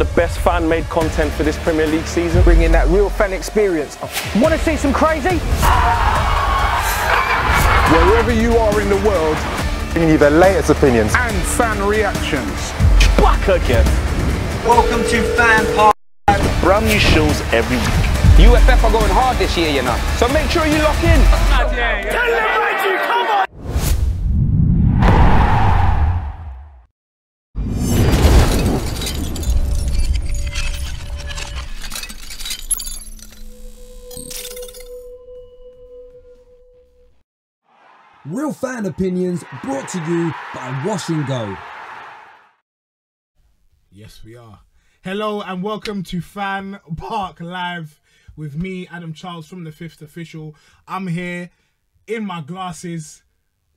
the best fan-made content for this Premier League season. Bringing that real fan experience. Want to see some crazy? Wherever you are in the world, bringing you the latest opinions and fan reactions. Back again. Welcome to FanPark. Brand new shows every week. UFF are going hard this year, you know. So make sure you lock in. Come on! Real fan opinions brought to you by Wash and Go. Yes, we are. Hello and welcome to FanPark Live with me, Adam Charles from the Fifth Official. I'm here in my glasses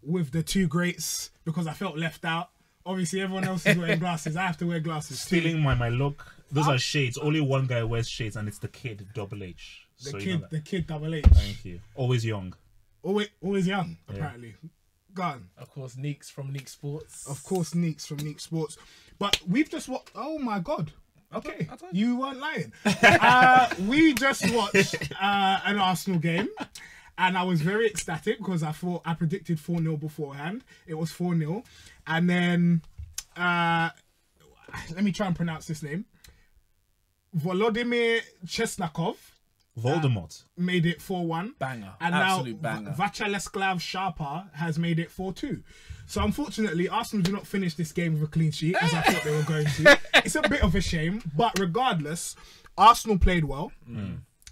with the two greats because I felt left out. Obviously, everyone else is wearing glasses. I have to wear glasses too. Stealing my look. Those are shades. Only one guy wears shades, and it's the kid, Double H. The kid, Double H. Thank you. Always young. Always young, apparently. Gone. Of course, Neeks from Neeks Sports. Of course, Neeks from Neeks Sports. But we've just watched. Oh my God. Okay, you weren't lying. We just watched an Arsenal game, and I was very ecstatic because I predicted 4-0 beforehand. It was 4-0, and then let me try and pronounce this name. Volodymyr Chesnakov. Voldemort made it 4-1. Banger. And absolute now banger. Vachaleslav Sharpa has made it 4-2. So unfortunately, Arsenal do not finish this game with a clean sheet as I thought they were going to. It's a bit of a shame, but regardless, Arsenal played well.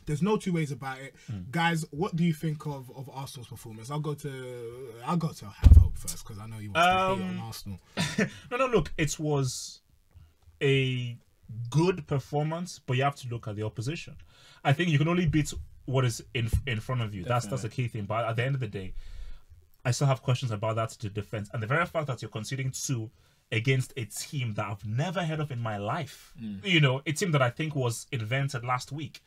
There's no two ways about it. Guys, what do you think of Arsenal's performance? I'll go to Have Hope first because I know you want to hate on Arsenal. No, look, it was a good performance, but you have to look at the opposition. I think you can only beat what is in front of you. Definitely. That's the key thing. But at the end of the day, I still have questions about that to defense. And the very fact that you're conceding 2 against a team that I've never heard of in my life, you know, a team that I think was invented last week,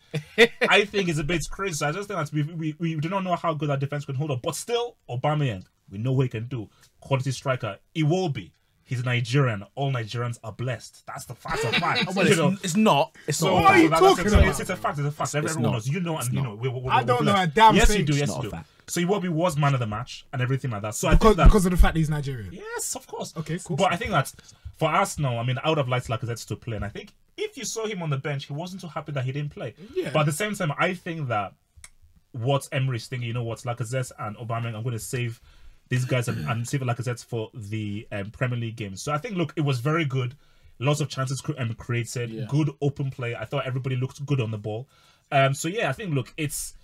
I think is a bit crazy. So I just think that we do not know how good that defense can hold up. But still, Aubameyang, we know what he can do. Quality striker, Iwobi. He's Nigerian. All Nigerians are blessed. That's the fact of fact. Well, it's not. It's So not. what are you talking about? It's a fact. It's a fact. Everyone knows. You know, and you know. I don't know a damn yes, thing. you do. Yes, It's you not a do. fact. So Iwobi was man of the match and everything like that. So Because, I think that because of the fact he's Nigerian. yes, of course. Okay, cool. But I think that for Arsenal, I mean, I would have liked Lacazette to play, and I think if you saw him on the bench, he wasn't too happy that he didn't play. Yeah. But at the same time, I think that what Emery's thinking, you know what, Lacazette and Aubameyang, I'm going to save these guys and save Lacazette for the Premier League games. So I think, look, it was very good. Lots of chances created. Yeah. Good open play. I thought everybody looked good on the ball. So yeah, I think, look, it's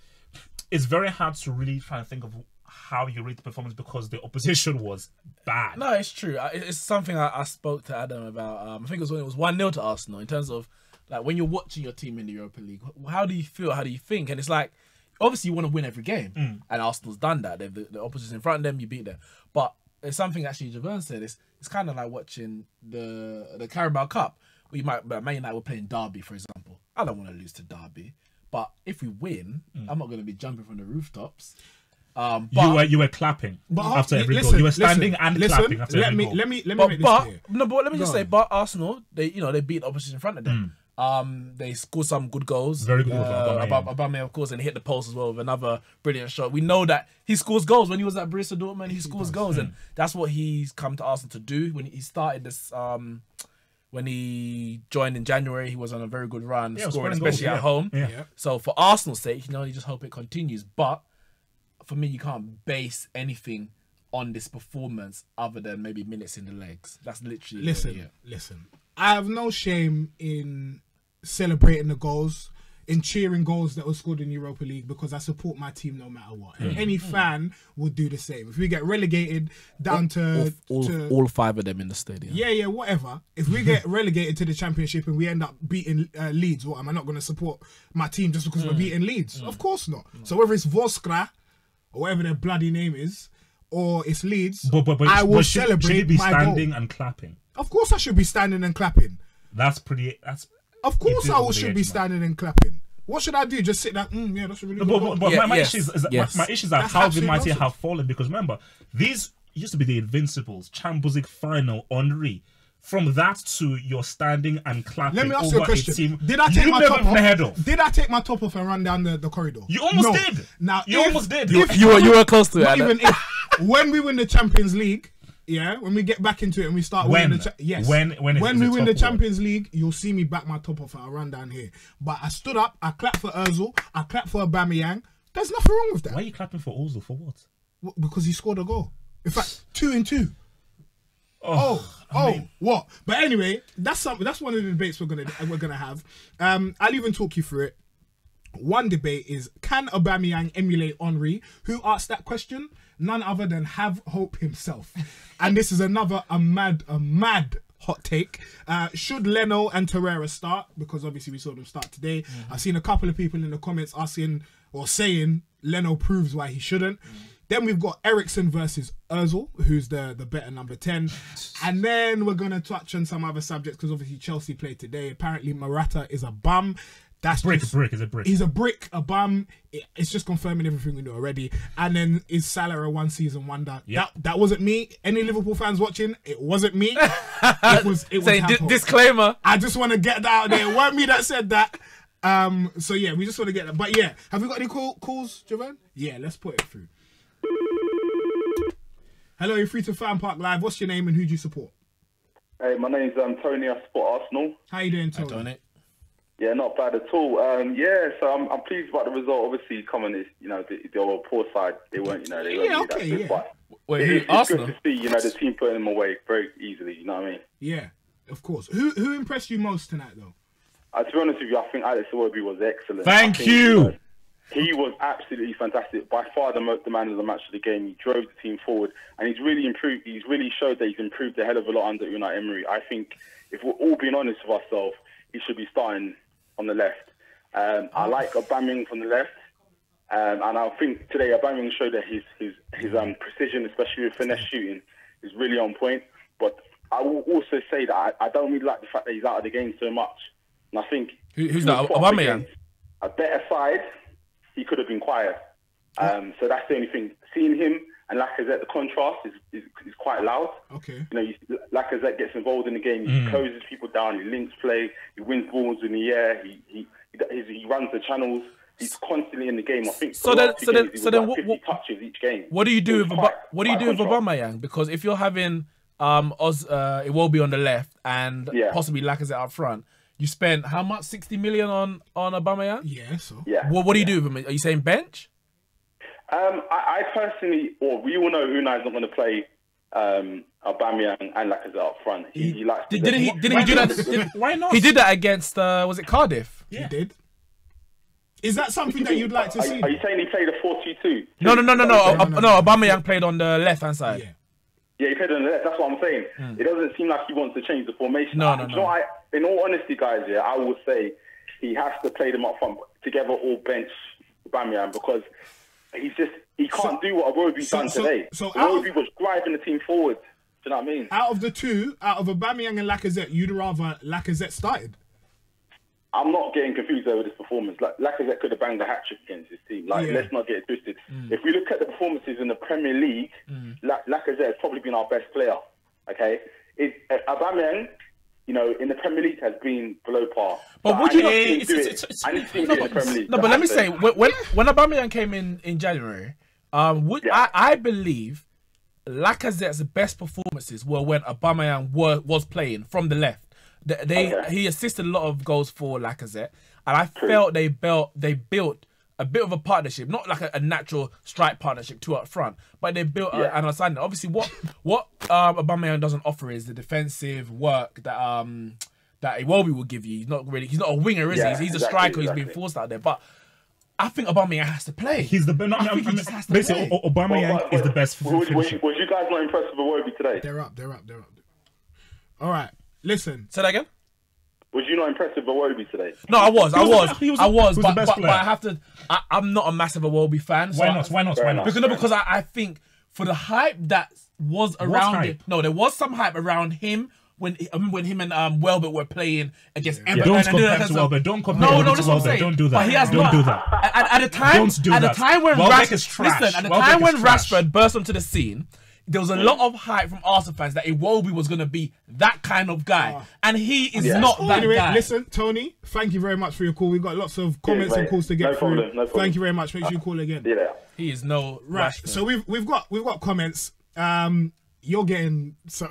very hard to really try and think of how you rate the performance because the opposition was bad. No, it's true. It's something I spoke to Adam about. I think it was when it was 1-0 to Arsenal. In terms of like when you're watching your team in the Europa League, how do you feel? How do you think? And it's like, obviously you want to win every game, and Arsenal's done that. The opposition in front of them, you beat them. But it's something actually Javon said. It's kind of like watching the Carabao Cup. Where you might Man United were playing Derby, for example. I don't want to lose to Derby, but if we win, I'm not going to be jumping from the rooftops. But You were clapping after every goal. You were standing and clapping after every goal. Let me make this clear. But let me just say, but Arsenal, they beat the opposition in front of them. They scored some good goals. Very good goals. Aubameyang, of course, and he hit the post as well with another brilliant shot. We know that he scores goals. When he was at Borussia Dortmund, he scores goals, and that's what he's come to Arsenal to do. When he started this, when he joined in January, he was on a very good run, scoring especially at home. Yeah. So for Arsenal's sake, you can only just hope it continues. But for me, you can't base anything on this performance other than maybe minutes in the legs. That's literally Listen. I have no shame in celebrating the goals, in cheering goals that were scored in Europa League because I support my team no matter what. And any fan would do the same. If we get relegated down to all 5 of them in the stadium. Yeah, whatever. If we get relegated to the Championship and we end up beating Leeds, what, am I not going to support my team just because we're beating Leeds? Of course not. So whether it's Vorskla or whatever their bloody name is, or it's Leeds, I will celebrate should it be my standing goal. and clapping? Of course I should be standing and clapping. Of course I should be standing and clapping. What should I do? Just sit there? Yeah, that's a really good goal. But my issues are how the mighty have fallen. Because remember, these used to be the Invincibles, Champions League final, Henry, from that to your standing and clapping Let me ask over you a question. team Did I take you my never top off? heard of. Did I take my top off and run down the corridor? You almost No. did. Now, You almost did. You were close to it. Not Adam. even if. When we win the Champions League, yeah, when we get back into it and we start winning yes. When we win the top Champions League, you'll see me back my top off and I'll run down here. But I stood up, I clapped for Ozil, I clapped for Aubameyang. There's nothing wrong with that. Why are you clapping for Ozil for what? Because he scored a goal. In fact, 2 and 2. What? But anyway, that's one of the debates we're gonna have. I'll even talk you through it. One debate is, can Aubameyang emulate Henry? Who asked that question? None other than Have Hope himself. And this is a mad hot take. Should Leno and Torreira start? Because obviously we saw them start today. I've seen a couple of people in the comments asking or saying Leno proves why he shouldn't. Then we've got Eriksen versus Ozil, who's the better number 10. And then we're going to touch on some other subjects because obviously Chelsea played today. Apparently Morata is a bum. That's brick. He's a brick, a bum. It's just confirming everything we know already. And then is Salah a one-season wonder? Yep. That wasn't me. Any Liverpool fans watching, it wasn't me. It was disclaimer. I just want to get that out there. It weren't me that said that. So yeah, we just want to get that. But yeah, have we got any calls, Javan? Yeah, let's put it through. Hello, you're free to FanPark Live. What's your name and who do you support? Hey, my name's Tony. I support Arsenal. How you doing, Tony? Yeah, not bad at all. So I'm pleased about the result. Obviously, coming, the old poor side, they weren't, they weren't that good. But it's Arsenal? good to see, the team putting them away very easily. You know what I mean? Yeah, of course. Who impressed you most tonight, though? To be honest with you, I think Alex Iwobi was excellent. Thank you. He was absolutely fantastic. By far the man of the match of the game. He drove the team forward, and he's really improved. He's really showed that he's improved a hell of a lot under Unai Emery. I think, if we're all being honest with ourselves, he should be starting on the left. I like Aubameyang from the left, and I think today Aubameyang showed that his precision, especially with finesse shooting, is really on point. But I will also say that I don't really like the fact that he's out of the game so much. And I think who's that? Aubameyang? A better side, he could have been quiet. So that's the only thing. Seeing him and Lacazette, the contrast is quite loud. Okay. Lacazette gets involved in the game. He closes people down. He links play. He wins balls in the air. He runs the channels. He's constantly in the game. I think. So then, what 50 touches each game. What do you do with Aubameyang? Because if you're having Iwobi on the left and possibly Lacazette up front, you spent how much? 60 million on Aubameyang? Yeah. So. Yeah. What do you do with him? Are you saying bench? I personally, we all know Unai's not going to play Aubameyang and Lacazette up front. He likes. Didn't he do that? Why not? He did that against was it Cardiff? Yeah. He did. Is that something that you'd like to see? Are you saying he played a 4-2-2? No. Aubameyang played on the left hand side. Yeah, he played on the left. That's what I'm saying. It doesn't seem like he wants to change the formation. No. In all honesty, guys, I will say he has to play them up front together or bench Aubameyang because he can't do what Iwobi's done today. So Iwobi was driving the team forward. Do you know what I mean? Out of Aubameyang and Lacazette, you'd rather Lacazette started? I'm not getting confused over this performance. Lacazette could have banged a hat-trick against his team. Let's not get it twisted. If we look at the performances in the Premier League, Lacazette has probably been our best player. Okay, Aubameyang, in the Premier League has been below par. But would you not? No, but let me say, when Aubameyang came in January, I believe Lacazette's best performances were when Aubameyang was playing from the left. He assisted a lot of goals for Lacazette, and I felt they built a bit of a partnership, not like a natural strike partnership two up front, but they built an understanding. Obviously, what Aubameyang doesn't offer is the defensive work that Iwobi will give you. He's not a winger, is he? He's a striker. He's being forced out there, but I think Aubameyang has to play. He's the best. Basically, Aubameyang is the best. Was you guys not impressed with Iwobi today? They're up. All right. Listen. Say that again. Was you not impressed with Iwobi today? No, I was, but player. I have to. I'm not a massive Iwobi fan. Why not? Because I think for the hype that was around it. No, there was some hype around him when him and Welbeck were playing against Everton. Don't compare him to Welbeck. Don't compare him to Welbeck. Don't do that. But he has don't do that. At the time when Rashford burst onto the scene, there was a lot of hype from Arsenal fans that Iwobi was going to be that kind of guy, and he is not that anyway, guy. Listen, Tony, thank you very much for your call. We've got lots of comments and calls to get through. No problem. Thank you very much. Make sure you call again. Yeah. He is no Right. Rashford. So we've got comments. You're getting so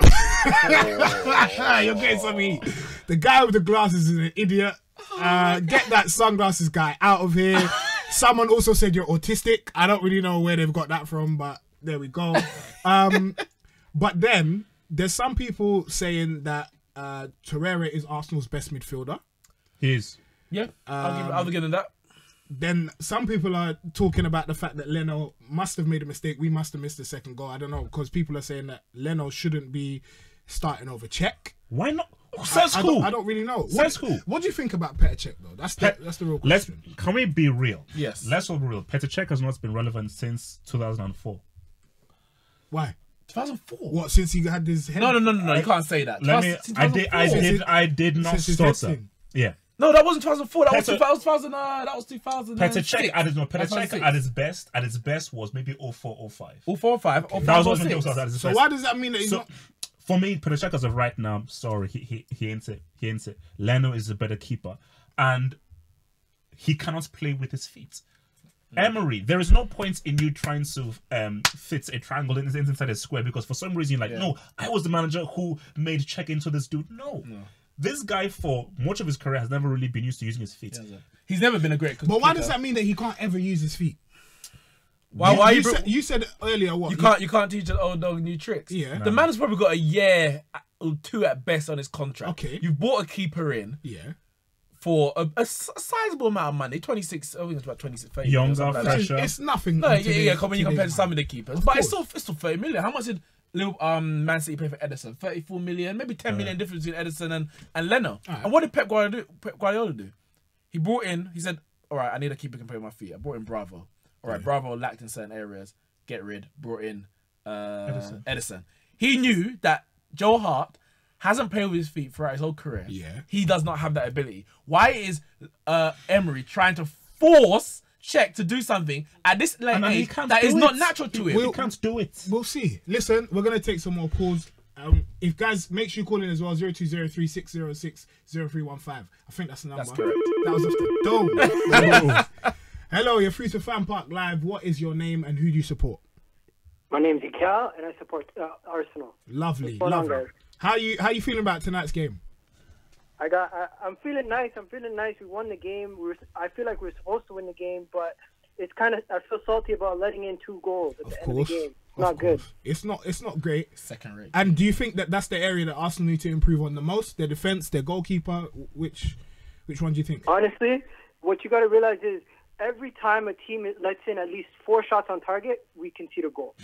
you're getting some heat. The guy with the glasses is an idiot. Get that sunglasses guy out of here. Someone also said you're autistic. I don't really know where they've got that from, but there we go. But then there's some people saying that Torreira is Arsenal's best midfielder. He is. Yeah, I'll give him that. Then some people are talking about the fact that Leno must have made a mistake. We must have missed the second goal. I don't know, because people are saying that Leno shouldn't be starting over Czech. Why not? Sounds cool. I don't really know. Sounds cool. What do you think about Petr Cech though? That's the real question. Can we be real? Yes. Let's be real. Petr Cech has not been relevant since 2004. Why? 2004. What, since he had his head? No. You can't say that. I did not stutter. Yeah. No, that wasn't 2004. That was Petr- 2000. That was 2000. Petr Cech at his best was maybe 04, 05. 04, 05. That was when he was at his So best. why does that mean that he's not? For me, Petr Cech as of right now, sorry, he ain't it. He ain't it. Leno is a better keeper, and he cannot play with his feet. Emery, there is no point in you trying to fit a triangle inside a square, because for some reason you're like, no, I was the manager who made Cech into this dude. No. This guy, for much of his career, has never really been used to using his feet. He's never been a great keeper. But why does that mean that he can't ever use his feet? You said earlier what? You can't teach an old dog new tricks. Yeah. The man has probably got a year or two at best on his contract. Okay. You've bought a keeper in. Yeah. For a sizable amount of money, 26. I think it's about 26. 30 Younger, like fresher. It's nothing. No, yeah. When you compare to some of the keepers, but it's still 30 million. How much did Man City pay for Ederson? 34 million, maybe 10 million difference between Ederson and Leno. And what did Pep Guardiola do? He brought in. He said, "All right, I need a keeper who can play with my feet." I brought in Bravo. All right, Bravo lacked in certain areas. Get rid. Brought in Ederson. He knew that Joe Hart hasn't played with his feet throughout his whole career. Yeah. He does not have that ability. Why is Emery trying to force Cech to do something at this late age that is not natural to him? He can't do it. We'll see. Listen, we're going to take some more calls. If guys, make sure you call in as well, 0203-606-0315. I think that's the number. That's correct. That was off the dome. Hello, you're free to FanPark Live. What is your name and who do you support? My name's Ikel and I support Arsenal. Lovely. What's going on, Lovely. guys? How you feeling about tonight's game? I'm feeling nice. We won the game. I feel like we're supposed to win the game, but it's kind of, I feel salty about letting in 2 goals at the end of the game. It's not good. It's not great. Second rate. And do you think that that's the area that Arsenal need to improve on the most? Their defense, their goalkeeper. Which one do you think? Honestly, what you got to realize is every time a team lets in at least 4 shots on target, we concede a goal.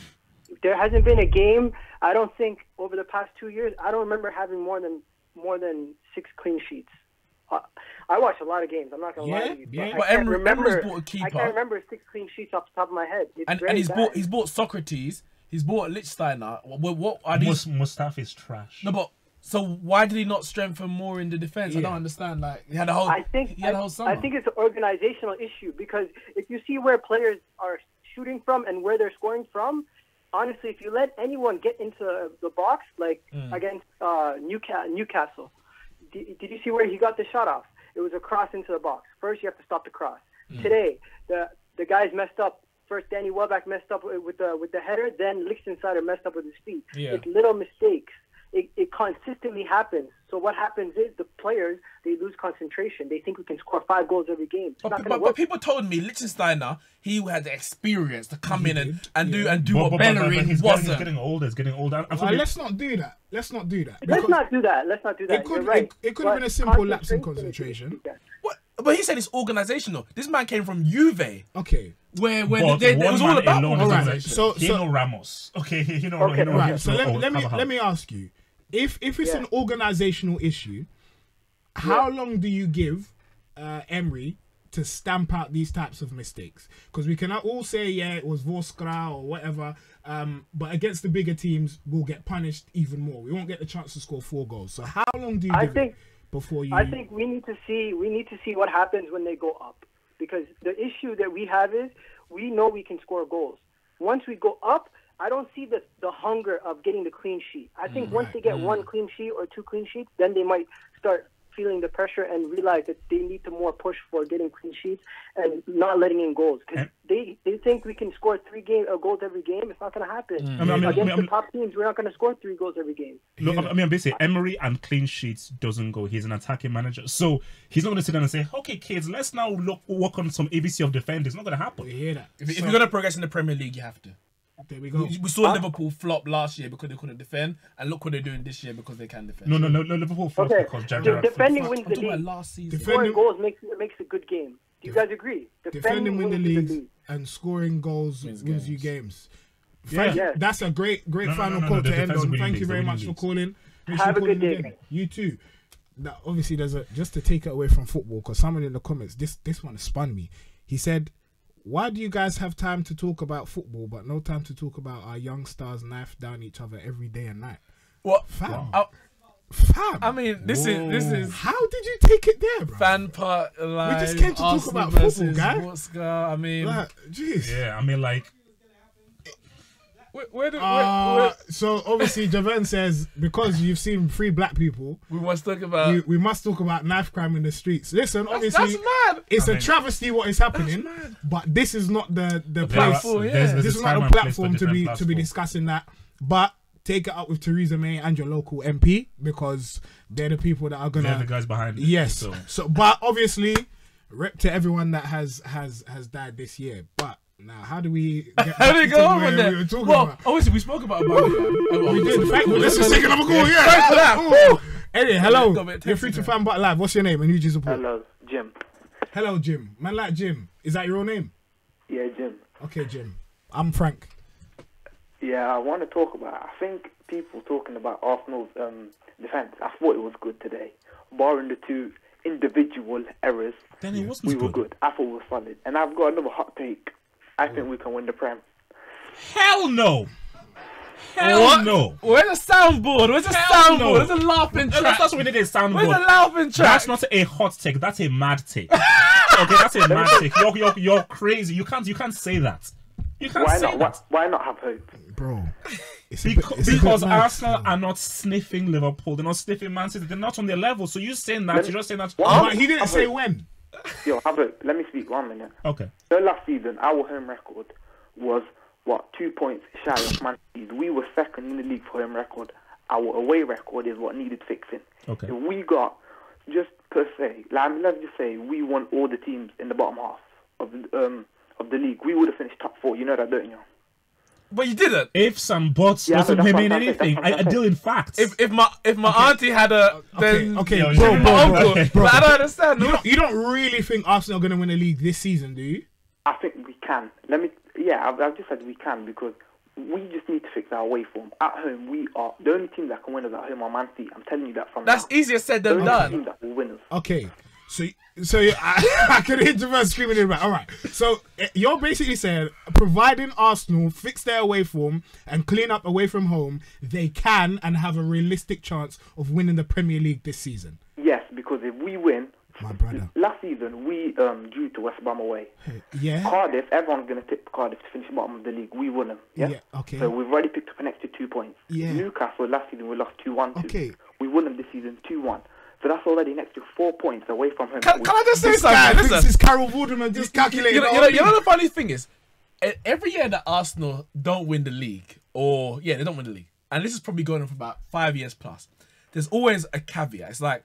There hasn't been a game, I don't think, over the past 2 years, I don't remember having more than 6 clean sheets. I watch a lot of games. I'm not gonna lie to you. But Emery's bought a keeper. I can't remember 6 clean sheets off the top of my head. And he's bought Socrates. He's bought Lichtsteiner. What are these? Mustafi's trash. No, but so why did he not strengthen more in the defense? I don't understand. Like he had a whole. I think summer. I think it's an organizational issue, because if you see where players are shooting from and where they're scoring from, honestly, if you let anyone get into the box, like against Newcastle, did you see where he got the shot off? It was a cross into the box. First, you have to stop the cross. Today, the guys messed up. First, Danny Welbeck messed up with the header. Then Lichtsteiner messed up with his feet. Yeah. It's little mistakes. It consistently happens. So what happens is the players, they lose concentration. They think we can score 5 goals every game. But people told me Lichtsteiner, he had the experience to come in and do what Bellerin wasn't. He's getting older. Let's not do that. Let's not do that. Let's not do that. You're right. It could have been a simple lapse in concentration. But he said it's organizational. This man came from Juve. Okay. Where it was all about organization. So Ramos. Okay. Right. So let me ask you, if it's an organizational issue, how long do you give Emery to stamp out these types of mistakes? Because we can all say, it was Vorskla or whatever, but against the bigger teams, we'll get punished even more. We won't get the chance to score 4 goals. So how long do you give it before you? I think we need to see what happens when they go up, because the issue that we have is we know we can score goals. Once we go up, I don't see the hunger of getting the clean sheet. I think once they get one clean sheet or two clean sheets, then they might start feeling the pressure and realize that they need to more push for getting clean sheets and not letting in goals. Because they think we can score 3 goals every game. It's not going to happen. Against the top teams, we're not going to score 3 goals every game. Look, I mean, basically, Emery and clean sheets doesn't go. He's an attacking manager. So he's not going to sit down and say, okay, kids, let's now work on some ABC of defenders. It's not going to happen. You hear that? If you're going to progress in the Premier League, you have to. There we go. We saw Liverpool flop last year because they couldn't defend, and look what they're doing this year because they can defend. No, Liverpool flopped because defending wins the league. Last season. Scoring goals makes a good game. Do you guys agree? Defending wins the league, and scoring goals wins you games. Yeah, that's a great final quote to end on. Thank you very much for calling. Have a good day. You too. Now, obviously, just to take it away from football, because someone in the comments, this one spun me. He said, why do you guys have time to talk about football but no time to talk about our young stars knife down each other every day and night? What? Fam. Fam. I mean, this is. How did you take it there, bro? FanPark live. We just came to talk about football, guys. Vorskla, I mean, jeez. Yeah, I mean, like. So obviously Javan says because you've seen 3 black people, we must talk about knife crime in the streets. Listen, obviously that's mad. It's a travesty what is happening, but this is not the place. This is not the platform to be discussing that. But take it up with Theresa May and your local MP because they're the people that are gonna. They're the guys behind it. Yes. So, but obviously, rep to everyone that has died this year, but. Now, how do we get how do we go over there? Obviously, we spoke about it. We did. Let's just take another call. Yeah. Anyway, hello. You're free to FanPark Live. What's your name and who do you support? Hello, Jim. Hello, Jim. Man like Jim. Is that your own name? Yeah, Jim. Okay, Jim. I'm Frank. Yeah, I want to talk about. I think people talking about Arsenal's defense. I thought it was good today, barring the 2 individual errors. Then it wasn't. We were good. I thought it was solid, and I've got another hot take. I think we can win the Prem. Hell no. Hell no. Where's the soundboard? Where's the soundboard? Where's the laughing track? That's what we did a soundboard. Where's the laughing track? That's not a hot take. That's a mad take. Okay, that's a mad take. You're crazy. You can't say that. You can't say that. Why not have hope? Bro. Because Arsenal are not sniffing Liverpool. They're not sniffing Man City. They're not on their level. So you're saying that. You're just saying that. But he didn't say when. Yo, let me speak 1 minute. Okay. So last season, our home record was, 2 points shy of Man City's. We were second in the league for home record. Our away record is what needed fixing. Okay. If we got, just per se, let's just say we won all the teams in the bottom half of the league, we would have finished top 4. You know that, don't you? But you didn't. Ifs and buts doesn't mean anything. I deal in facts. If my auntie had a then bro, but I don't understand. You don't really think Arsenal are going to win the league this season, do you? I think we can. I've just said we can because we just need to fix our away form. At home, we are the only team that can win us at home are Man City. I'm telling you that from That's now. easier said than done. Team that will win us. Okay. So I could hear Javan screaming in the back. All right. So you're basically saying, providing Arsenal fix their away form and clean up away from home, they can and have a realistic chance of winning the Premier League this season. Yes, because if we win, my brother. Last season we drew to West Brom away. Yeah. Cardiff, everyone's going to tip Cardiff to finish bottom of the league. We won them. Yeah. Okay. So we've already picked up an extra 2 points. Yeah. Newcastle last season we lost 2-1. Okay. We won them this season 2-1. So that's already an extra 4 points away from him. Can I just say something? This is Carol Vorderman just calculating. You know the funny thing is, every year that Arsenal don't win the league, they don't win the league, and this is probably going on for about 5 years plus. There's always a caveat. It's like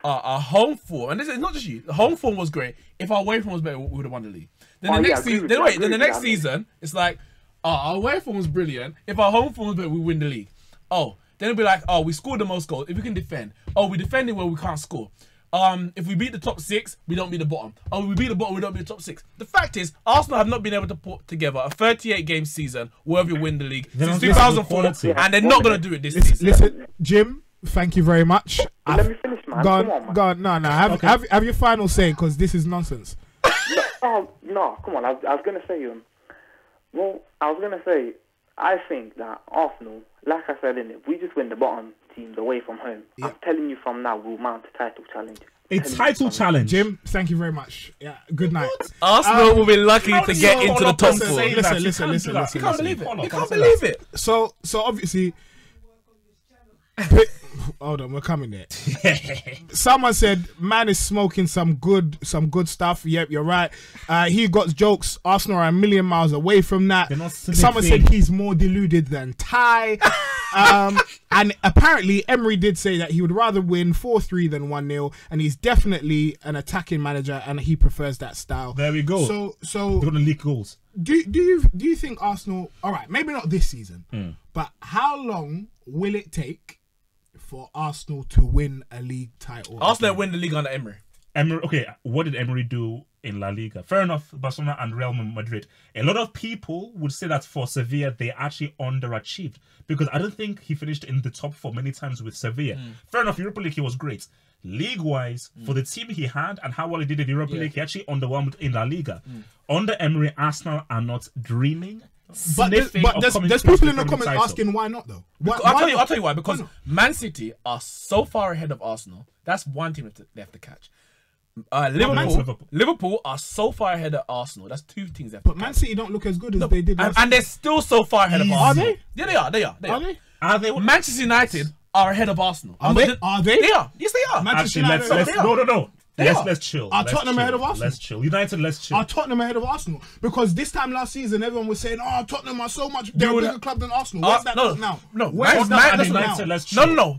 our home form, and this is not just you. The home form was great. If our away form was better, we would have won the league. Then the next season, it's like our away form was brilliant. If our home form was better, we win the league. Then it'll be like, we scored the most goals. If we can defend. We defending well, we can't score. If we beat the top 6, we don't beat the bottom. We beat the bottom, we don't beat the top 6. The fact is, Arsenal have not been able to put together a 38-game season wherever you win the league since 2004, and they're not going to do it this season. Listen, Jim, thank you very much. Let me finish, man. Go on. No. Have your final say, because this is nonsense. No, come on. I was going to say, I think that Arsenal, like I said, if we just win the bottom teams away from home, I'm telling you from now, we'll mount a title challenge. A title challenge. Jim, thank you very much. Yeah, good night. Arsenal will be lucky to get into the top 4. Listen. You can't believe it. You can't believe it. So obviously, hold on, we're coming there. Someone said, "Man is smoking some good stuff." Yep, you're right. He got jokes. Arsenal are a million miles away from that. Someone said he's more deluded than Ty. And apparently Emery did say that he would rather win 4-3 than 1-0, and he's definitely an attacking manager and he prefers that style. There we go. So they're gonna leak goals. Do you think Arsenal, all right, maybe not this season, but how long will it take for Arsenal to win a league title? Arsenal win the league under Emery. Okay, what did Emery do in La Liga? Fair enough, Barcelona and Real Madrid. A lot of people would say that for Sevilla, they actually underachieved because I don't think he finished in the top 4 many times with Sevilla. Fair enough, Europa League, he was great. League-wise, for the team he had and how well he did in the Europa League, he actually underwhelmed in La Liga. Under Emery, Arsenal are not dreaming. But there's people in the comments asking why not though. I'll tell you why. Because Man City are so far ahead of Arsenal. That's one team they have to catch. Liverpool are so far ahead of Arsenal. That's 2 teams they have to catch. Man City don't look as good as they did last and they're still so far ahead of Arsenal. Are they? Yeah, they are. Manchester United are ahead of Arsenal. Are they? They are. Yes, they are. Manchester United. No. Let's chill. Are Tottenham ahead of Arsenal? Let's chill. United, let's chill. Are Tottenham ahead of Arsenal? Because this time last season, everyone was saying, "Oh, Tottenham are so much they're a bigger club than Arsenal." Where's that now? No.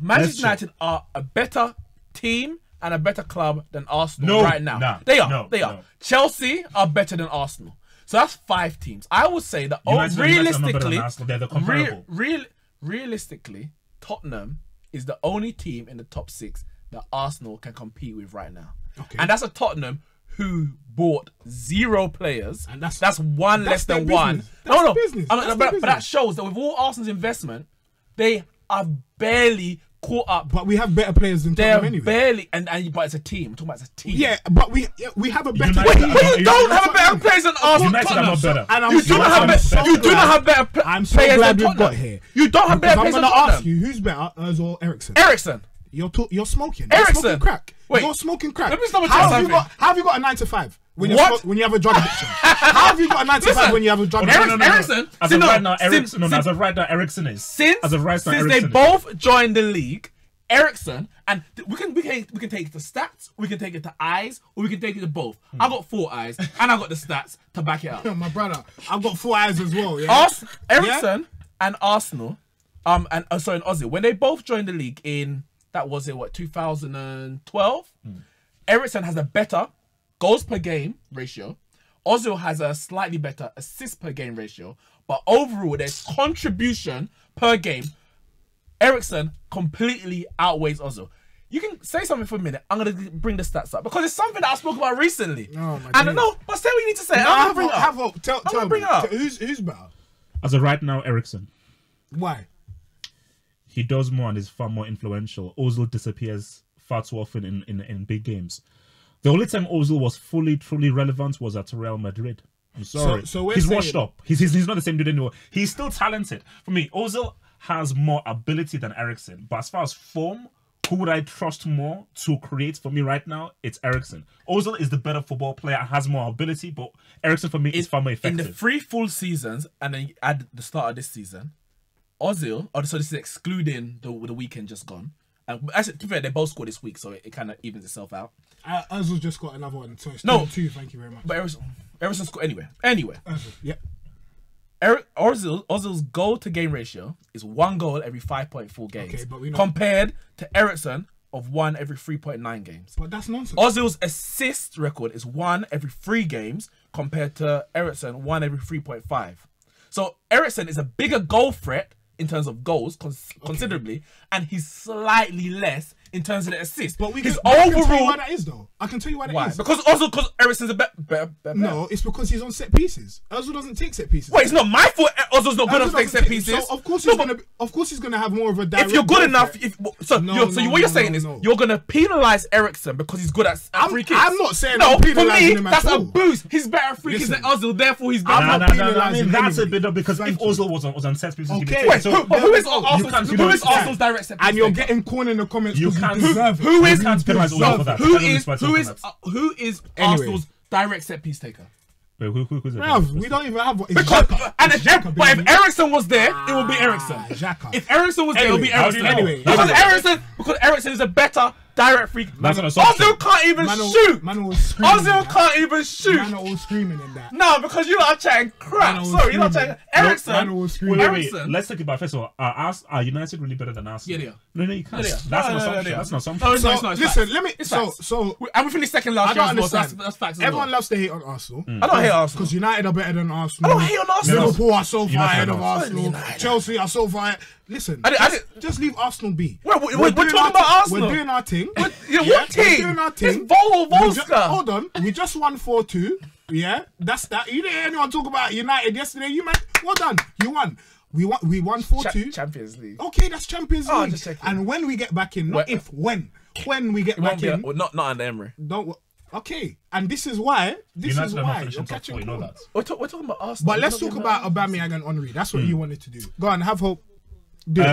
Manchester United are a better team and a better club than Arsenal right now. They are. Chelsea are better than Arsenal. So that's 5 teams. I would say that realistically, Tottenham is the only team in the top 6 that Arsenal can compete with right now. Okay. And that's a Tottenham who bought 0 players. And that's one less than one. But that shows that with all Arsenal's investment, they are barely caught up. But we have better players than Tottenham anyway. Barely, but it's a team. I'm talking about it's a team. Yeah, but we have a better team. You don't have better players than Arsenal. United are not better. And you do not have better players. I'm so glad we've got here. You don't have better players than Tottenham. I'm going to ask you, who's better, Ozil or Eriksen? Eriksen. You're smoking. Eriksen. You're smoking crack. Wait. You're smoking crack. Let me stop how have you got a 9 to 5 when you have a drug addiction? How have you got a 9 to 5 when you have a drug addiction? Eriksen. As of right now, Eriksen is. Since they both joined the league, Eriksen, and we can take it to stats, we can take it to eyes, or we can take it to both. I got 4 eyes, and I got the stats to back it up. My brother, I've got 4 eyes as well. Yeah? Eriksen and Arsenal, and Ozil, when they both joined the league in 2012, Eriksen has a better goals per game ratio. Ozil has a slightly better assists per game ratio, but overall their contribution per game, Eriksen completely outweighs Ozil. You can say something for a minute. I'm gonna bring the stats up because it's something that I spoke about recently. Oh my and no, but say what you need to say. I'm gonna bring it up. Who's better? As of right now, Eriksen. Why? He does more and is far more influential. Ozil disappears far too often in big games. The only time Ozil was truly relevant was at Real Madrid. I'm sorry. So he's washed up. He's not the same dude anymore. He's still talented. For me, Ozil has more ability than Eriksen. But as far as form, who would I trust more to create for me right now? It's Eriksen. Ozil is the better football player and has more ability, but Eriksen for me is far more effective. In the 3 full seasons, and then you add the start of this season, Ozil, so this is excluding the weekend just gone. Actually, to be fair, they both scored this week, so it kind of evens itself out. Ozil just got another one, so it's 2. Thank you very much. But Eriksen scored anyway. Ozil, yeah. Ozil's goal to game ratio is 1 goal every 5.4 games, okay, but we know compared to Eriksen of 1 every 3.9 games. But that's nonsense. Ozil's assist record is 1 every 3 games compared to Eriksen 1 every 3.5. So Eriksen is a bigger goal threat in terms of goals considerably, and he's slightly less in terms of the assists. But his overall, I can tell you overall, why that is though. I can tell you why that is. Because Eriksen's a better. No, it's because he's on set pieces. Ozil doesn't take set pieces. Wait, it's not my fault. Ozil's not good enough to take set pieces. So of course he's gonna have more of a direct. If you're good enough, what you're saying is you're gonna penalise Eriksen because he's good at free kicks. I'm not saying no. I'm For me, him that's at a all. boost. He's better at free kicks than Ozil. Therefore, he's better. I'm not penalising him. That's a bit of because if Ozil was on set pieces, okay. Wait, who is Arsenal's direct set piece? And you're getting cornered in the comments because Arsenal's direct set piece taker? Wait, who's it? We don't even have one. But if Ericsson was there, it would be Ericsson. If Ericsson was there, it would be Ericsson. Because Ericsson is a better direct free. Ozil can't even shoot. Ozil can't even shout. Man are all screaming in that. No, because you lot are chatting crap. Sorry, you're not chatting. Ericsson. Wait. Let's think about it. First of all, are United really better than Arsenal? Yeah, they are. No, you can't. That's an assumption. That's an assumption. No, it's not. Listen, let me. And we finished second last year. That's facts. Everyone loves to hate on Arsenal. I don't hate Arsenal because United are better than Arsenal. I don't hate on Arsenal. Liverpool are so far ahead of Arsenal. Chelsea are so far. Listen, just leave Arsenal be. We're talking about Arsenal. We're doing our thing. What team? We're doing our thing. It's Vorskla. Hold on. We just won 4-2. Yeah, that's that. You didn't hear anyone talk about United yesterday. You man, well done. You won. We won 4-2. Champions League. Okay, that's Champions League. Just checking. And when we get back in, not if, when we get back in. Not under Emery. Okay, and this is why. You're catching you know that. We're talking about Arsenal. But let's talk about Aubameyang and Henry. That's what you wanted to do. Go on, have hope. Do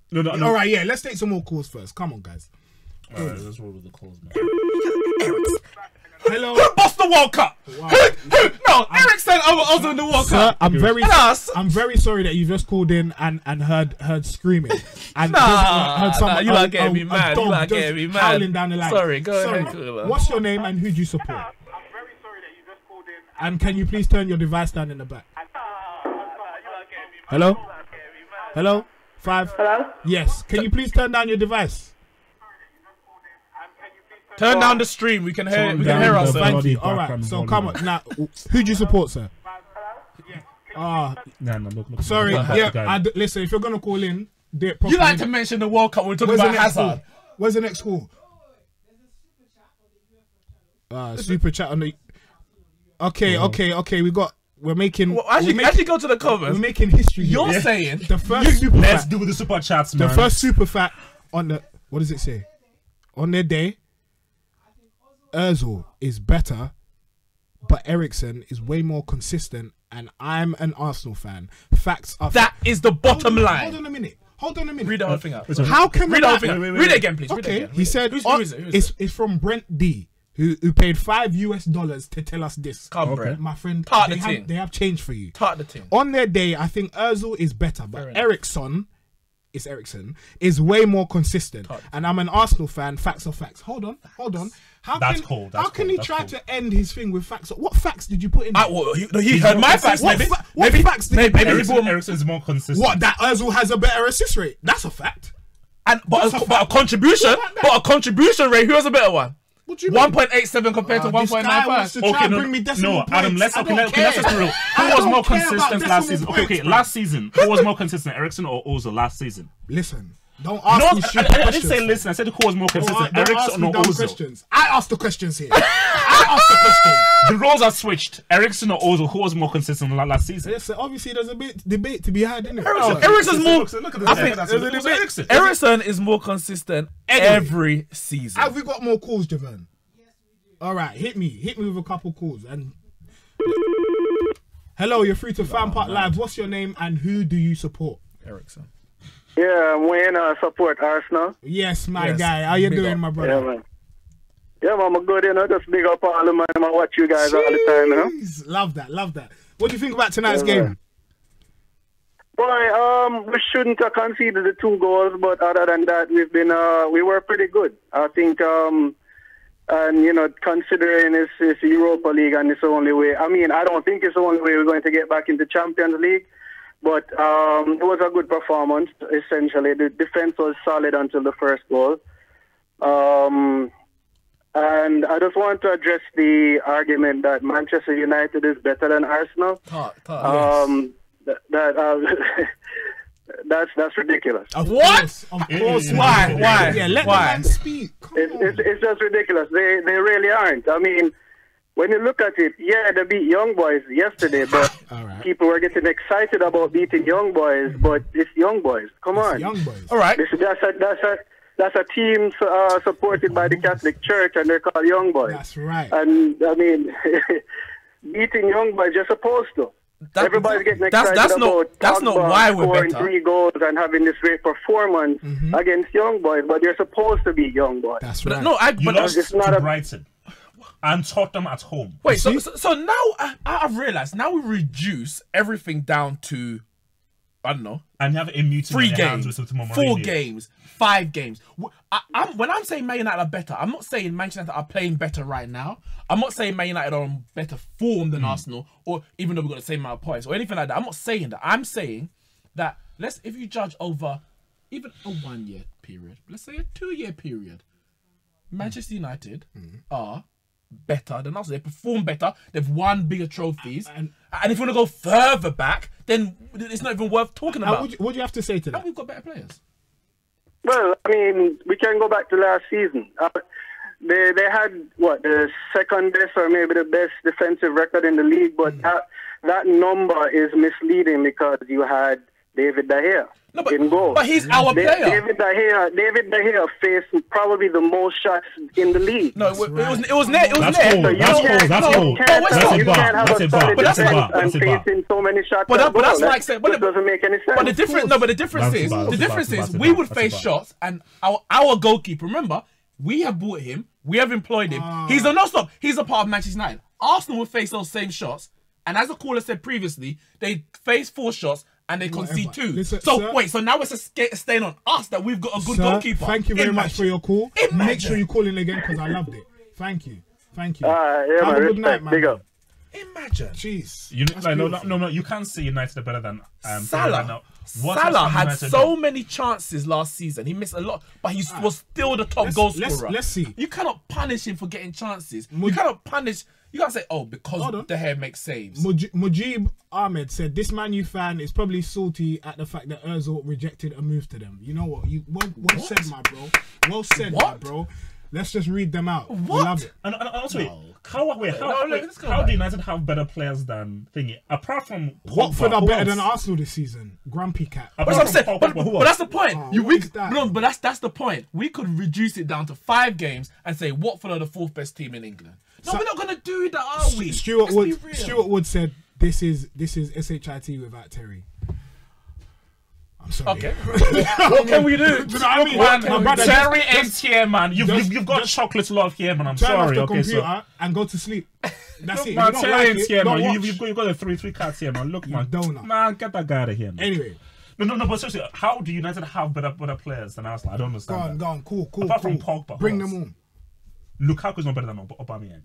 No. All right, yeah. Let's take some more calls first. Come on, guys. All right, let's roll with the calls, man. Hello. Who bossed the World Cup? Wow. Who? No, Ericsson over Ozil in the World Cup. I'm very sorry that you just called in and heard screaming and heard someone. You are getting me mad. You are getting me mad. Howling down the line. Sorry, go ahead. What's your name and who do you support? I'm very sorry that you just called in. And can you please turn your device down in the back? Hello. Hello. 5. Hello. Yes. Can you please turn down your device? Turn down the stream. We can hear. We can hear ourselves. Thank you. All right. So come on now. Who do you support, sir? Sorry. Yeah. Listen. If you're gonna call in, do it properly. You like to mention the World Cup? We're talking about Hazard. Where's the next call? Super chat on the. Okay. We're making. Well, actually, go to the comments. We're making history. You're saying the first super. Let's do the super chats, man. The first super fat on the. What does it say? On their day, Ozil is better, but Ericsson is way more consistent. And I'm an Arsenal fan. Facts are. That is the bottom line. Hold on a minute. Read the whole thing out. How can read the whole thing out? Read it again, please. Okay. He said. Who is it? It's from Brent D. Who paid $5 to tell us this? Brent. My friend. They have change for you. Tart the team. On their day, I think Ozil is better, but Ericsson is way more consistent. And I'm an Arsenal fan. Facts are facts. Hold on. How can he try to end his thing with facts? What facts did you put in? He heard my facts. What facts did maybe Ericsson's more consistent. What, that Ozil has a better assist rate? That's a fact. But a contribution rate. Who has a better one? 1.87 compared to 1.95. Okay, Adam, let's just be real. Who was more consistent last season? Okay, last season. Who was more consistent, Ericsson or Ozil last season? Listen, don't ask me stupid questions. I didn't say listen. I said who was more consistent, Ericsson or Ozil? I asked the questions here. I asked the questions. The roles are switched. Ericsson or Ozil, who was more consistent last season? Yes, obviously there's a debate to be had, isn't it? Ericsson's more. Ericsson is more consistent every season. Have we got more calls, Javon? All right, hit me with a couple calls. And hello, you're free to FanPark Live. What's your name and who do you support? Ericsson. Yeah, Wayne, I support Arsenal. Yes, my guy. How you doing, my brother? Yeah, man. Yeah, man, I'm good, just big up all the man. I watch you guys all the time, Love that. What do you think about tonight's game? Boy, we shouldn't have conceded the 2 goals, but other than that, we were pretty good. I think, and considering it's Europa League and it's the only way. I mean, I don't think it's the only way we're going to get back into Champions League, but it was a good performance. Essentially, the defense was solid until the first goal. And I just want to address the argument that Manchester United is better than Arsenal. That's ridiculous. Of course. Why? Yeah, let the man speak. It's just ridiculous. They really aren't. I mean, when you look at it, yeah, they beat Young Boys yesterday, but people were getting excited about beating Young Boys, but it's Young Boys. Come on. Young Boys. All right. That's a team supported by the Catholic Church, and they're called Young Boys. That's right. And, I mean, beating Young Boys, you're supposed to. Everybody's getting excited that's not Pogba why we're scoring better. 3 goals and having this great performance against young boys, but they're supposed to be young boys. That's right. No, You but lost it's not to a- Brighton and Tottenham at home. wait. So now I've realized. Now we reduce everything down to, I don't know, And you have a mutant 3 in your hands games, with Mourinho. 4 games, 5 games. When I'm saying Man United are better, I'm not saying Manchester United are playing better right now. I'm not saying Man United are on better form than Arsenal, or even though we've got the same amount of points or anything like that. I'm not saying that. I'm saying that if you judge over even a 1-year period, let's say a 2-year period, Manchester United are better than us. They perform better. They've won bigger trophies. And if you want to go further back, then it's not even worth talking about. What do you have to say to that? And we've got better players. Well, I mean, we can go back to last season. They had, the second best or maybe the best defensive record in the league, but that number is misleading because you had David De Gea in goal. But he's our player. David De Gea faced probably the most shots in the league. No, it was net. That's cold. That's a bar. But that's and facing so many shots. But that's like saying. It doesn't make any sense. But the difference is we would face shots, and our goalkeeper. Remember, we have bought him. We have employed him. He's a part of Manchester United. Arsenal will face those same shots, and as a caller said previously, they face 4 shots. And they concede 2. Listen, so sir, wait, so now it's a stain on us that we've got a good goalkeeper. Thank you very much for your call. Make sure you call in again because I loved it. Thank you. Have a good night, man. Big up. Imagine. Jeez. No, you can't say United are better than Salah. What Salah has had United so done? many chances last season. He missed a lot, but he was still the top goal scorer. Let's see. You cannot punish him for getting chances. You cannot punish. You can't say, because De Gea makes saves. Mujib Ahmed said this Man U fan is probably salty at the fact that Ozil rejected a move to them. You know what? Well said, my bro. Well said, my bro. Let's just read them out. What? We love it. And also, how do United have better players than thingy? Apart from Watford are better than Arsenal this season. Grumpy cat. But that's what I'm saying. But that's the point. But that's the point. We could reduce it down to 5 games and say Watford are the 4th best team in England. No, we're not gonna do that, are we? Stuart Wood said this is SHIT without Terry. I'm sorry. Okay. What can we do? Do you know what I mean? Terry ain't here, man. You've got chocolate love here, man. I'm turn sorry. off the computer and go to sleep. That's it. Man, If you don't Terry like ain't it, here, don't man. watch. You've got the three cats here, man. Look, man. Donut. Man, get that guy out of here, man. Anyway. No, but seriously, how do United have better players than Arsenal? I don't understand. Go on. Cool. Apart from Pogba, Bring them on. Lukaku's not better than Aubameyang.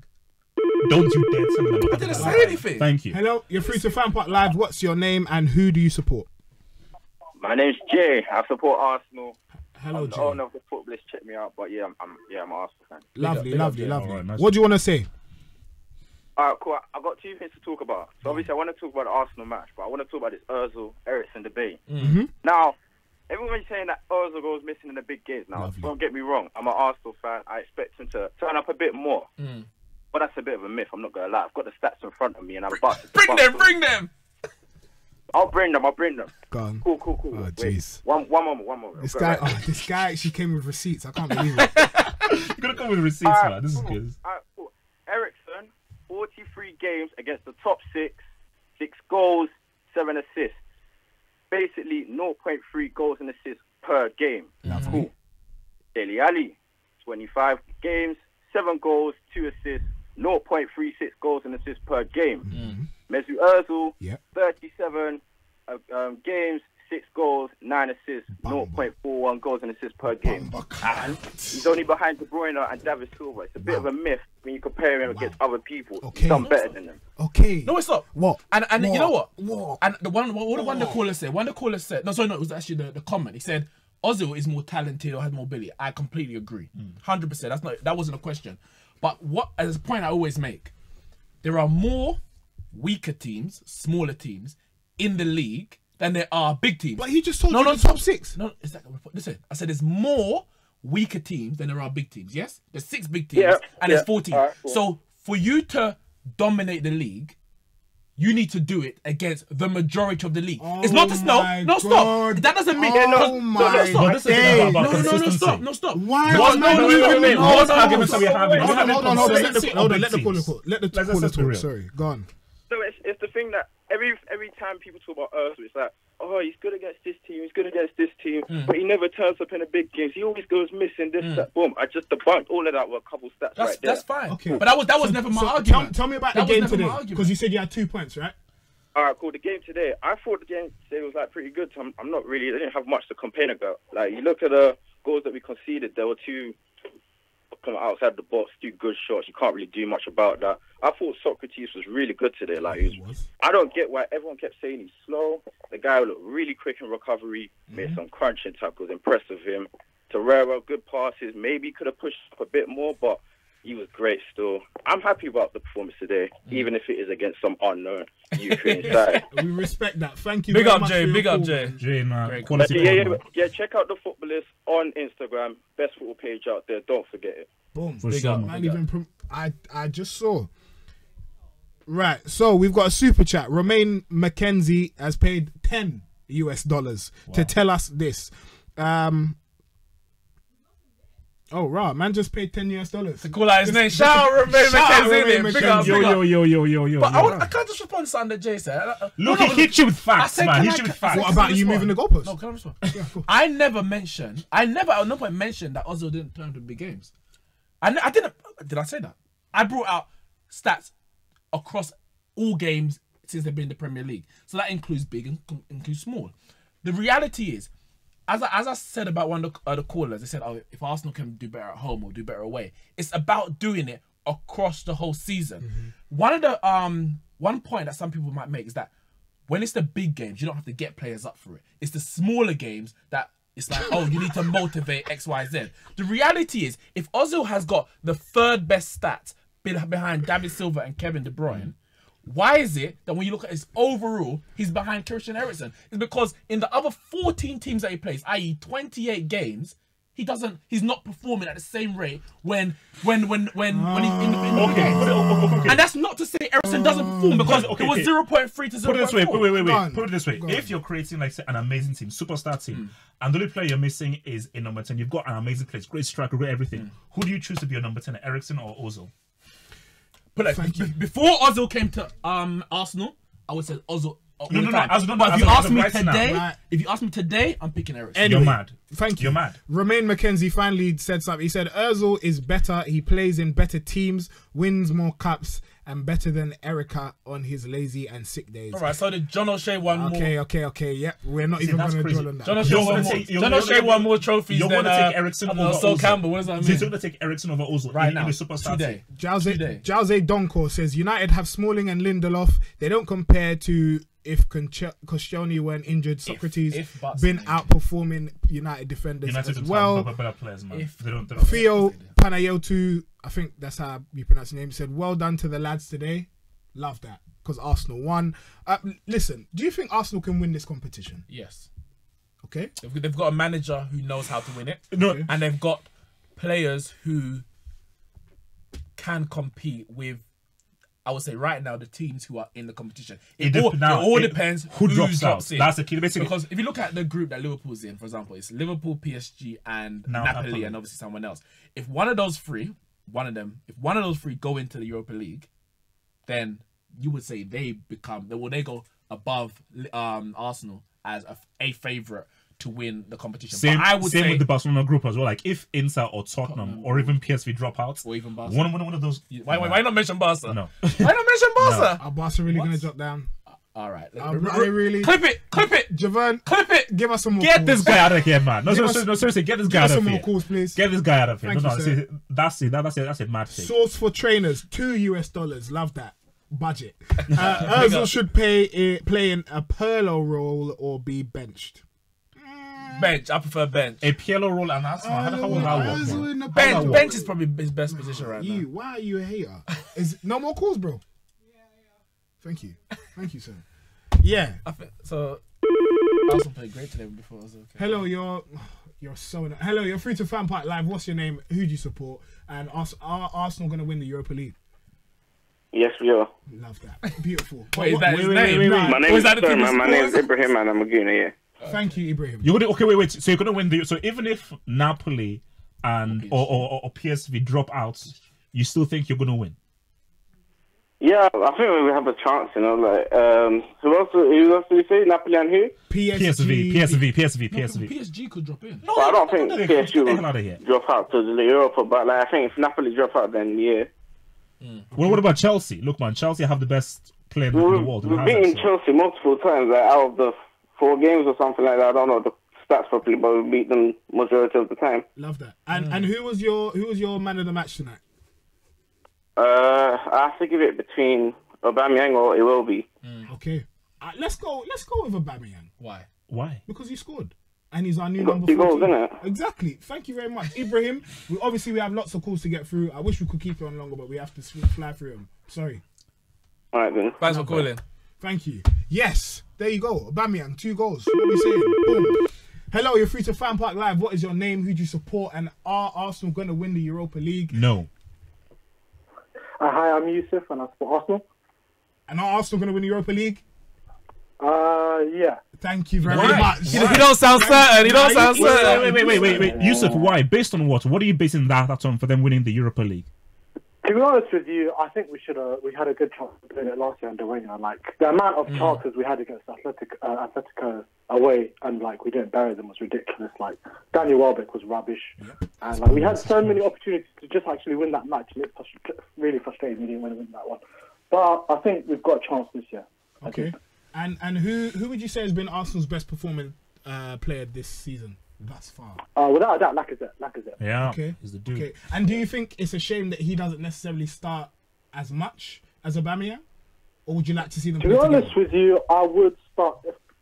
Don't you dare tell me that. I didn't say anything. Thank you. Hello, you're free to FanPark Live. What's your name and who do you support? My name's Jay. I support Arsenal. Hello, I'm Jay. the owner of the footballist. Check me out. But I'm an Arsenal fan. Lovely. Right, nice. What do you want to say? All right, cool. I've got 2 things to talk about. So obviously, I want to talk about the Arsenal match, but I want to talk about this Ozil Eriksen debate. Now, everyone's saying that Ozil goes missing in the big games. Now, don't get me wrong. I'm an Arsenal fan. I expect him to turn up a bit more. But that's a bit of a myth. I'm not gonna lie. I've got the stats in front of me, and I'm about to Bring them. I'll bring them. Go on. Cool. Oh, jeez. One moment. This guy actually came with receipts. I can't believe it. You're gonna come with receipts, man. This is good. All right, cool. Eriksen, 43 games against the top 6, 6 goals, 7 assists. Basically, 0.3 goals and assists per game. Cool. Dele Alli, 25 games, 7 goals, 2 assists, 0.36 goals and assists per game. Mesut Ozil, 37 games, 6 goals, 9 assists, 0.41 goals and assists per game. And he's only behind De Bruyne and David Silva. It's a bit of a myth when you compare him against other people. He's done better than them. Okay. No, it's not. What? And What? you know what? What? And the one the caller said. It was actually the comment. He said Ozil is more talented or has more ability. I completely agree. 100%. That wasn't a question. But as a point I always make, there are more weaker teams, smaller teams in the league than there are big teams. But he just told you the top 6. No, is that listen? I said there's more weaker teams than there are big teams. Yes, there's 6 big teams and there's 4 teams. Right, cool. So for you to dominate the league, you need to do it against the majority of the league. It's not just no, stop. That doesn't mean no, stop. Why? What arguments are we having? Hold on. Let the caller talk. Sorry, go on. So it's the thing that every time people talk about Ozil, it's like, oh, he's good against this team, but he never turns up in the big games. He always goes missing this, that, boom. I just debunked all of that with a couple stats right there. That's fine. Okay. But that was never my argument. Tell me about the game today, because you said you had 2 points, right? All right, cool. The game today, I thought the game today was like pretty good. So I'm not really, I didn't have much to complain about. Like, you look at the goals that we conceded, there were two coming outside the box, two good shots. You can't really do much about that. I thought Socrates was really good today. Like, I don't get why everyone kept saying he's slow. The guy looked really quick in recovery, made some crunching tackles, impressed with him. Torreira, good passes. Maybe could have pushed up a bit more, but he was great still. I'm happy about the performance today, even if it is against some unknown Ukraine side. We respect that. Thank you. Big very up, much Jay. for your Big up, call, Jay. man. Jay, man. Yeah, check out the Footballers on Instagram. Best football page out there. Don't forget it. Boom. For sure. I just saw. Right, so we've got a super chat. Romain McKenzie has paid $10 to tell us this. Oh, right, man just paid $10 to call out his name. Shout out Romain McKenzie. Big up, Yo. But I can't just respond to something that Jay said. Look, he hit you with facts, man. He hit you with facts. What about you moving the goalpost? No, can I respond? Yeah, cool. I never at no point mentioned that Ozil didn't turn to big games. I didn't. Did I say that? I brought out stats across all games since they've been in the Premier League. So that includes big and includes small. The reality is, as I said about one of the callers, they said, oh, if Arsenal can do better at home or do better away, it's about doing it across the whole season. One point that some people might make is that when it's the big games, you don't have to get players up for it. It's the smaller games that it's like, oh, you need to motivate X, Y, Z. The reality is, if Ozil has got the third best stats behind David Silva and Kevin De Bruyne, why is it that when you look at his overall, he's behind Christian Eriksen? It's because in the other 14 teams that he plays, i.e. 28 games, he's not performing at the same rate when he's in the game. And that's not to say Eriksen doesn't perform, because it was 0.3 to 0.4. Put it this way, wait. Put it this way. If you're creating like say, an amazing team, superstar team, and the only player you're missing is a number 10, you've got an amazing place, great striker, great everything. Who do you choose to be your number 10, Eriksen or Ozil? But like, before Ozil came to Arsenal, I would say Ozil. No. But if you ask me today, I'm picking Eriksen. Anyway, you're mad. Thank you. You're mad. Romain McKenzie finally said something. He said Ozil is better. He plays in better teams, wins more cups, and better than Erica on his lazy and sick days. All right, so did John O'Shea won more? Okay. Yep, we're not even going to dwell on that. John O'Shea won more trophies than take Eriksen over Sol Ozil. Campbell. What does that mean? So you're going to take Eriksen over Ozil right in now? The superstar Today. Jose Donko says United have Smalling and Lindelof. They don't compare to if Koscielny weren't injured. Socrates been outperforming United defenders as well. Better players, man. Theo Panayotu, I think that's how you pronounce the name, said, well done to the lads today. Love that, because Arsenal won. Listen, do you think Arsenal can win this competition? Yes. Okay. They've got a manager who knows how to win it. No. And they've got players who can compete with, I would say right now, the teams who are in the competition. It all depends who drops in. That's the key, basically. Because if you look at the group that Liverpool's in, for example, it's Liverpool, PSG, and Napoli, and obviously someone else. If one of those three go into the Europa League, then you would say they go above Arsenal as a favourite to win the competition. Same with the Barcelona group as well. Like if Inter or Tottenham or even PSV drop out, or even Barca, one of those. Why not mention Barca? No. Why not mention Barca? Are Barca really going to drop down? All right. Are they really? Clip it, Javon. Clip it. Give us some more. Get this guy out of here, man. No, seriously, get this guy out of here. Give us some more calls, please. Get this guy out of here. Thank you, that's a mad thing. Source for trainers, $2. Love that. Budget. Ozil should play in a Pirlo role or be benched. Bench. I prefer bench. A Pirlo role, and that's how will that work? Bench is probably his best position right now. Why are you a hater? Is no more calls, bro? Thank you, sir. Yeah. So I also played great today before. Okay. Hello, you're so. Hello, you're free to FanPark Live. What's your name? Who do you support? And are Arsenal going to win the Europa League? Yes, we are. Love that. Beautiful. Wait, is that his name? My name is Ibrahim and I'm a Guna, yeah. Thank you, Ibrahim. Wait. So you're gonna win so even if Napoli and or PSV drop out, you still think you're gonna win? Yeah, I think we have a chance, you know. Like, who else did you say? Napoli and who? PSV. PSG could drop in. No, I don't think PSG Get out of here. will drop out to the Europa, but like, I think if Napoli drop out, then yeah. Well, what about Chelsea? Look, man, Chelsea have the best player in the world. We've beaten Chelsea multiple times, like, out of the 4 games or something like that. I don't know the stats properly, but we beat them majority of the time. Love that. And who was your man of the match tonight? I have to give it between Aubameyang or Iwobi. Okay. Let's go with Aubameyang. Why? Because he scored. And he's our new number 14. Goals, isn't it? Exactly. Thank you very much. Ibrahim, we have lots of calls to get through. I wish we could keep it on longer, but we have to fly through them. Sorry. All right, then. Thanks for calling. Thank you. Yes, there you go. Aubameyang, 2 goals. What are we saying? Boom. Hello, you're free to FanPark Live. What is your name? Who do you support? And are Arsenal going to win the Europa League? No. Hi, I'm Yusuf, and I support Arsenal. And are Arsenal going to win the Europa League? Yeah. Thank you very much. You don't sound certain. You don't sound certain. Wait. Yusuf, why? Based on what? What are you basing that on for them winning the Europa League? To be honest with you, I think we had a good chance of doing it last year under Wenger. Like, the amount of chances we had against Atletico away, and like we didn't bury them, was ridiculous. Like, Daniel Welbeck was rubbish, and like we had so many opportunities to just actually win that match, and it's really frustrating we didn't win that one. But I think we've got a chance this year. Okay. And who would you say has been Arsenal's best performing player this season thus far? Without a doubt, Lacazette. Yeah. Okay. He's the dude. Okay. And do you think it's a shame that he doesn't necessarily start as much as Aubameyang, or would you like to see them? To be honest with you, I would start.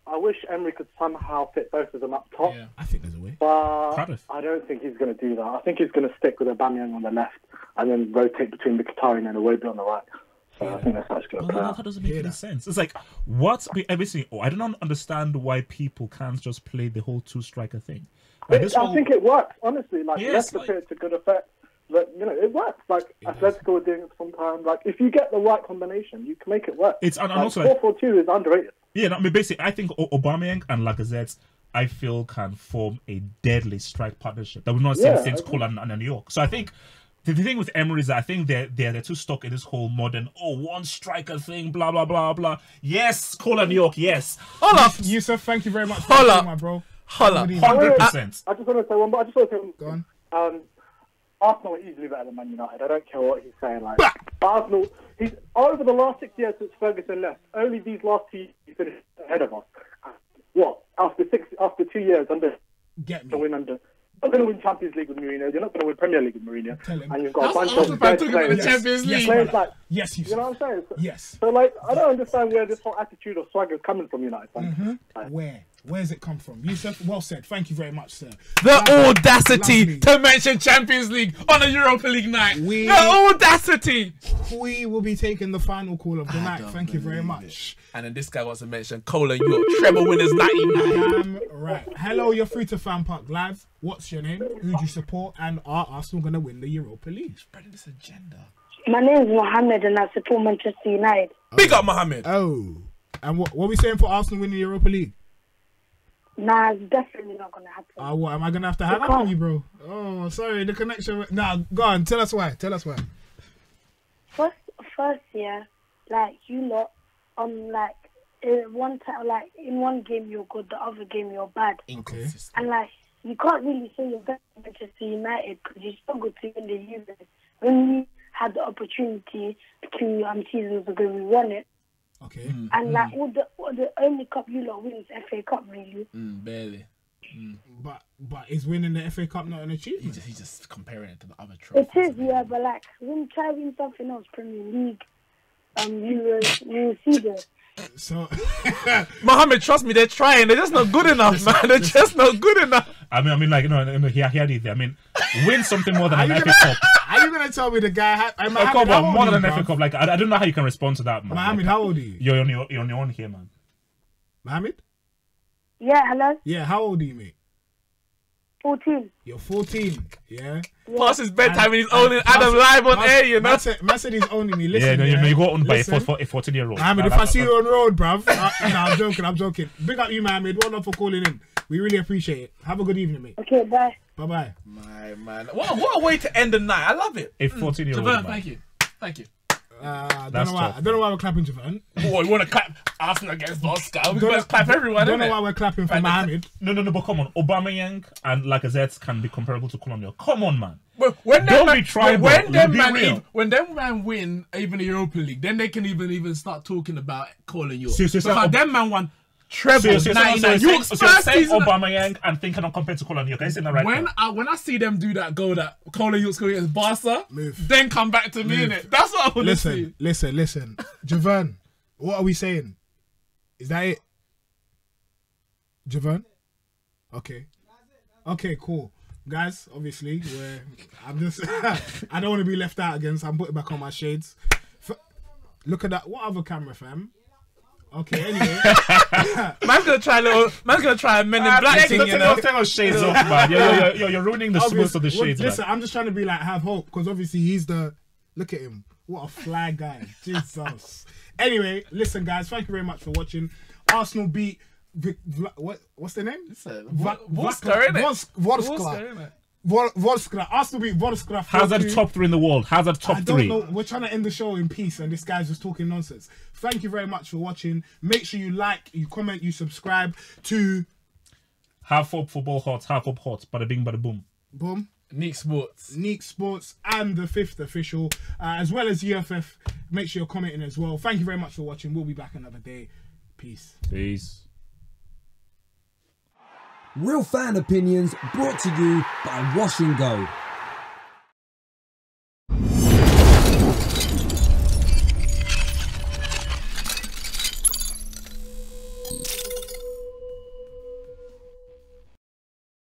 I wish Emery could somehow fit both of them up top. Yeah, I think there's a way. But I don't think he's going to do that. I think he's going to stick with Aubameyang on the left and then rotate between Mkhitaryan and Iwobi on the right. So I think that's how it's going to play out. That doesn't make any sense. It's like, what? I don't understand why people can't just play the whole 2-striker thing. Like, I think it works, honestly. Like, yes, let's put it to good effect. But, you know, it works. Like, Atletico were doing it sometimes. Like, if you get the right combination, you can make it work. It's and like, also 4-4-2 is underrated. Yeah, no, I mean, basically, I think Aubameyang and Lacazette, I feel, can form a deadly strike partnership that we've not seen since Cole and New York. So I think the thing with Emery is that I think they're too stuck in this whole modern one striker thing, blah blah blah blah. Yes, Cole and New York, yes. Hold up, Yusuf. Thank you very much. Hold up, my bro. Hold up, 100%. I just want to say one, but I just want to say go on. Arsenal are easily better than Man United. I don't care what he's saying. Like Arsenal, he's over the last 6 years since Ferguson left. Only these last 2 years he finished ahead of us. What after 2 years under? Get me. To win under. You're not going to win Champions League with Mourinho. You're not going to win Premier League with Mourinho. And you've got a bunch of talking about the Champions League. Players like, yes, you know what I'm saying? Yes. So like, I don't understand where this whole attitude of swagger is coming from, United. Like, Where's it come from? Yusuf, well said. Thank you very much, sir. The audacity to mention Champions League on a Europa League night. The audacity. We will be taking the final call of the night. Thank you very much. And then this guy wants to mention Cole and York treble winners 99. Damn right. Hello, you're free to FanPark Live. What's your name? Who do you support? And are Arsenal going to win the Europa League? Spreading this agenda. My name is Mohammed and I support Manchester United. Big up, Mohammed. Oh. And what are we saying for Arsenal winning the Europa League? Nah, it's definitely not going to happen. What, am I going to have to hang up on you, bro? Oh, sorry, the connection. Nah, go on, tell us why. First year, like, you lot, like, in one game you're good, the other game you're bad. Inconsistent. And, like, you can't really say you're better than Manchester United because you struggled to win the Euros. When we had the opportunity 2 seasons ago, we won it. Okay. And like all the only cup you lot win is FA Cup, really. Barely. But is winning the FA Cup not an achievement? He's just comparing it to the other trophies. It is, yeah, but like try win something else, Premier League, Euros, you will see this. So, Mohammed, trust me, they're trying. They're just not good enough, man. They're just not good enough. I mean, like, here it is. I mean, win something more than an FA Cup. Are you gonna tell me the guy? More than an FA Cup. Like, I don't know how you can respond to that, man. Mohammed, how old are you? You're on your own here, man. Mohammed? Yeah, hello. Yeah, how old are you, mate? 14. You're 14, yeah? Past his bedtime and he's owning Adam live on air, you know? Man said he's owning me. Listen, you got owned by a 14-year-old. Mohammed, if I see you on road, bruv. No, I'm joking. Big up you, Mohammed. Well done for calling in. We really appreciate it. Have a good evening, mate. Okay, bye. Bye-bye. My man. What a way to end the night. I love it. A 14-year-old man. Thank you. I don't know why we're clapping Javon. What, you want to clap Arsenal against Vorskla? We better clap everyone, I don't know why we're clapping for Mohamed. No, but come on. Aubameyang and Lacazette can be comparable to Colombia. Come on, man. When Don't be tribal. When them real. man win even the Europa League, then they can even start talking about calling you. So them man won treble. So you're saying Aubameyang and thinking I'm compared to Colombia. Can you say that right? When I see them do that goal that Colin York's going against Barca, then come back to me, innit? That's what I want to see. Listen. Javon, what are we saying? Is that it? Javon? Okay, cool. Guys, obviously, I'm just I don't want to be left out again, so I'm putting back on my shades. Look at that. What other camera, fam? Okay, anyway. man's gonna try a Men in Black thing, you know. Take those shades off, man. You're ruining the smooth of the shades. Listen, man. I'm just trying to be like, have hope, because obviously he's the. Look at him. What a flag guy. Jesus. Anyway, listen, guys, thank you very much for watching. Arsenal beat. What's the name? Vorskla, innit? Vorskla. Arsenal beat Vorskla. How's that top 3 in the world? How's that top 3? I don't know. We're trying to end the show in peace, and this guy's just talking nonsense. Thank you very much for watching. Make sure you like, you comment, you subscribe to Half Up Football Hot, Half Up Hot, bada bing, bada boom. Boom. Neek Sports and the 5th Official, as well as UFF. Make sure you're commenting as well. Thank you very much for watching. We'll be back another day. Peace. Real fan opinions brought to you by Wash and Go.